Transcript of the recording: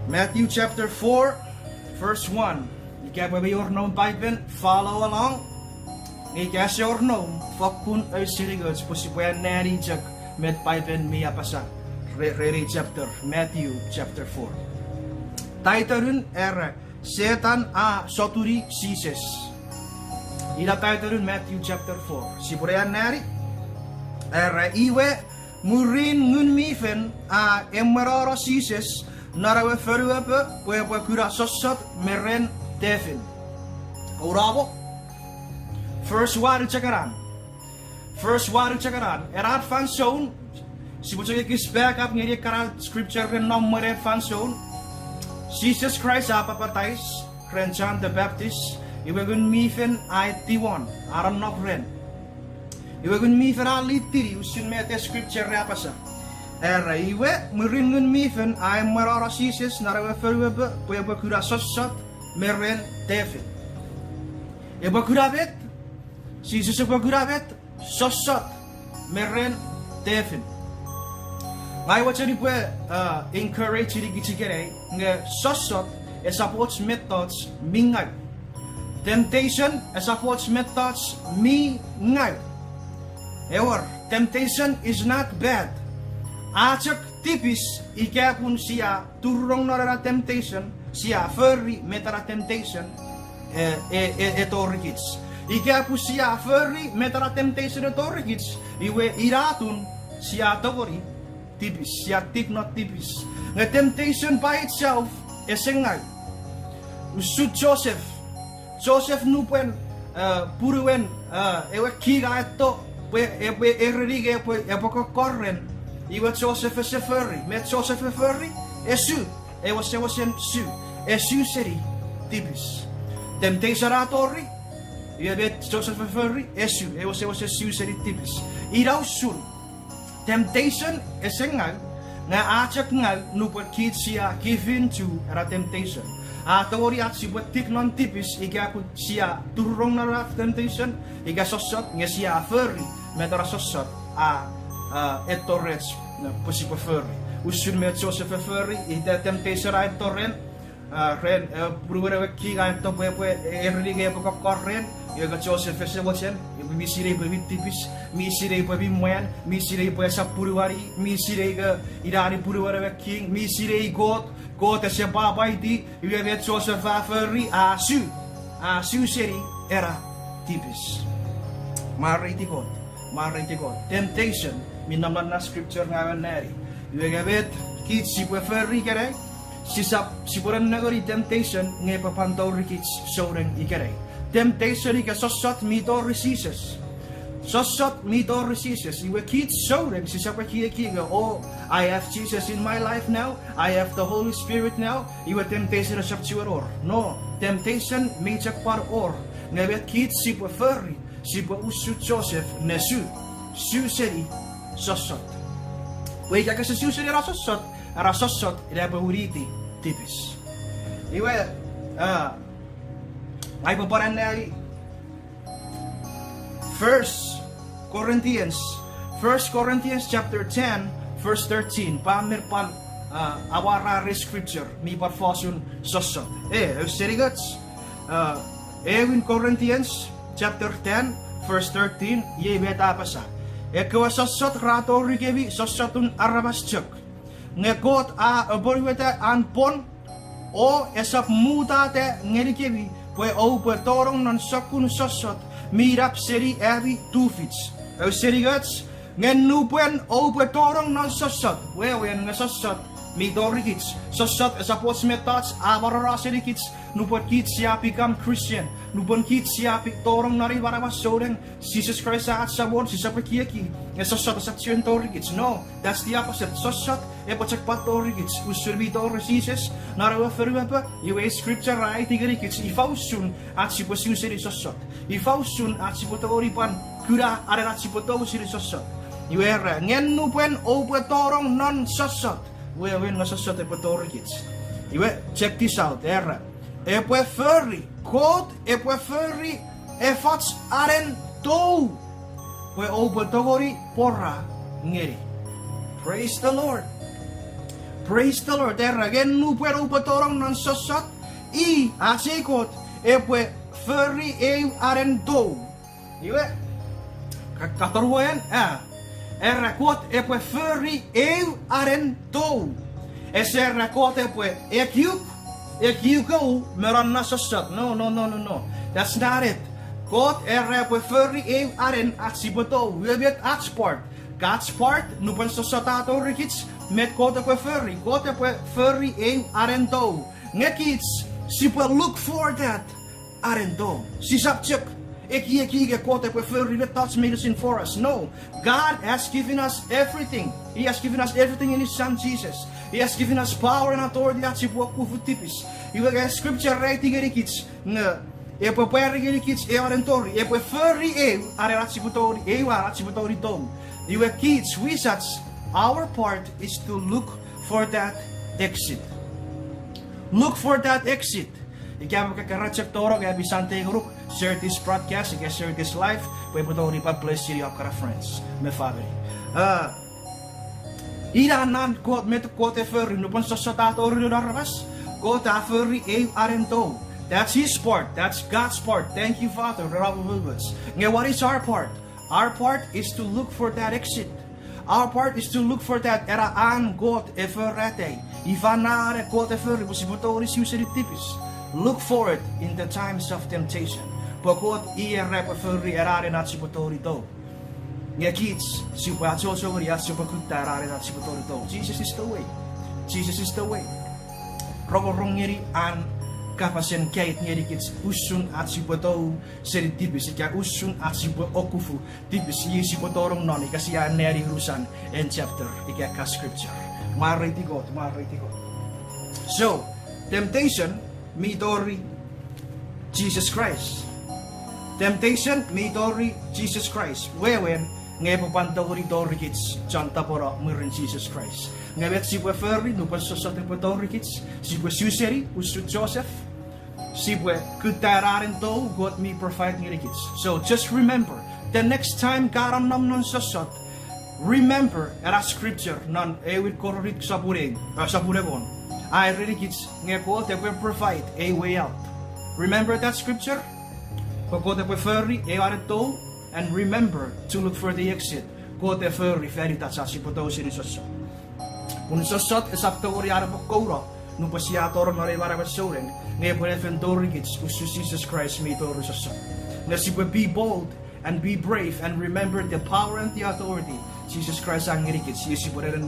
Matthew chapter 4, verse 1. Ika pa your known Bible, follow along. Ika your known, fakun ay sirigots, pusipuyan nari jak med Bible miya pasa. Re chapter, Matthew chapter 4. Title era, Satan a soturi sises. Ila title Matthew chapter 4. Sipuyan nari, era iwe murin ngun mifen a emerara sises. Narawe föruöpö, puhe kura sossat meren tefin. Oravo. First waru cakaran. Erat fan zone. Si moet je eens back up ngeri karal scripture ren number fan zone. Jesus Christ apa patais, Ren John the Baptist. Iwe gun mifen IT1. Aram nok ren. Iwe gun mifen ali tiri usun mete scripture apa sa. Era iwe muringun mifen ay marara sises narawe föruöpö puhe kura sossat meren tefin. Eba kuravet, sises eba kuravet, sossat meren tefin. Ngai wachari puhe encourage diri gichigere nge sossat esapots methods mingai. Temptation esapots methods mingai. Ewer, temptation is not bad. Acak tipis ika pun siya turong nara temptation siya furry metara temptation etorikits ika pun siya furry metara temptation etorikits iwe iratun siya togori tipis siya tip not tipis nga temptation by itself esengal usud Joseph nupuen puruwen ewe kiga eto ewe erige ewe korren. Iwa Joseph is a furry. Met Joseph a furry? Esu. Was en su. Esu seri. Typisch. Temptation ratori. Je weet Joseph a furry? Esu. Was en su seri typisch. Iraw sun. Temptation is engal. Na achak ngal nupot kid siya give in to ra temptation. Atori at si buat tik non typisch. Iga ku siya turong na ra temptation. Iga sosot nga siya furry. Metara sosot torrents posipo furry. Usun met Joseph furry, ita temptation ra torrent. Ren purwere kiga to puwe erlige po korren. Yoga Joseph se wachen, misire po tipis, misire po moyan, misire po sa purwari, misire ga irani purwere king, misire God se babai di, yoga met Joseph furry asu seri era tipis. Mariti God. Temptation minamlan na scripture ngayon nari. Iwe gabet kids si pwe ferry kare. Si puran nagori temptation nge papantaw kids soren ikare. Temptation ika sosot mito resistance. Iwe kids soren si sa kiga. Oh, I have Jesus in my life now. I have the Holy Spirit now. Iwe temptation na sapchuaror. No, temptation minchak par or. Ngabet kids si pwe ferry. Si pwe usut Joseph nesu. Su seri sosot. Wait, kaya sa su seri rasosot ila bahuriti tipis. Iwe ay paparan na First Corinthians chapter 10 verse 13. Pamir pan awarare scripture mi parfosun sosot. Serigats. In Corinthians chapter 10 verse 13 ye beta pasa. Ekawa sosot rato rikevi sosotun arabas chuk. Ngekot borwete anpon o esap mutate ngerikevi pwe o pwe torong non sokun sosot mirap seri evi tufits. Seri gats ngenupuen o pwe torong non sosot. Wewen ngesosot mi dorikits. Sosot esapos metats abarara seri kits nupot kits siya become Christian. Nupon kits siya torong nari warabas soreng Jesus Christ at sabon si sapakiyaki. Sosot asapsyon torikits. No, that's the opposite. Sosot epocek pat torikits. Usurbi tor Jesus narawa feruapa iwe scripture right tigarikits. Ifausun at si posun seri sosot. Ifausun at si potoripan kura arat si potaw seri sosot. Iwe ra ngen nupuen o pwe torong non sosot. Wewen ngasosot epotorikits. Iwe check this out. Era. Epwe furry. God epwe furry efats aren tou. Pwe o betogori porra ngeri. Praise the Lord. Praise the Lord. Gen nu puedo upatorong nan sosot. I asikot epwe furry e arendo. Iwe. Katorwoyan. Errakot epwe furry e arendo. Errakot epwe ekyuko meron na sosot. No. That's not it. God epwe furry e aren aksiboto. We have export. God's part, nupan sa satato rikits, met kote kwe furry e arendo. Ngekits, si pa look for that arendo. Si sapchip, eki kote kwe furry that touch medicine for us. No, God has given us everything. He has given us everything in His Son Jesus. He has given us power and authority at si po kufutipis. Iwa kaya scripture writing rikits, nga, epo pwere rikits e arentori, epo furry e aratsibutori, e aratsibutori dom. You kids, we such, our part is to look for that exit. Look for that exit. Ikaw kakaratsep toro kaya bisante group, share this broadcast, share this live, pwede po ito bless city of kara friends, my family. Ira nan kot met kote furry, nupon sa satato rin narabas, kote furry e arento. That's His part, that's God's part. Thank you, Father. Nga, what is our part? Our part is to look for that exit. Our part is to look for that eraan God everete. Ivanare God ever posibotoris useritipis. Look for it in the times of temptation. Pokot iya reperferi erare nat sibotori to. Nga kids, si pacho so riat si pakutta erare nat sibotori to. Jesus is the way. Jesus is the way. Rogorong ngiri an kapasen kait ngeri kits usun at si boto seri tipis ika usun at si okufu tipis yi si botorong noni kasi ya neri rusan in chapter ika ka scripture mariti ko. So temptation midori Jesus Christ. Temptation midori Jesus Christ. Wewen ngayon pantawari dori kits chanta pora murin Jesus Christ. Ngayon si Ferry nupan sa dori kits si Suseri usut Joseph. Sibwe kutararin to God me provide ngirikits. So just remember, the next time karam nam non sasot, remember era scripture non ewit kororit sapurebon. I ririkits ngeko te will provide a way out. Remember that scripture? Pagko te furry e to, and remember to look for the exit. Ko te furry veritas asipoto sinisosot. Kung sasot esapto oriara pokoro. Nung pasyator na rin marami soren, ngayon po nefendorigits, usus Jesus Christ may toro sa son. Nga si be bold and be brave and remember the power and the authority Jesus Christ ang ngirikits, si po rin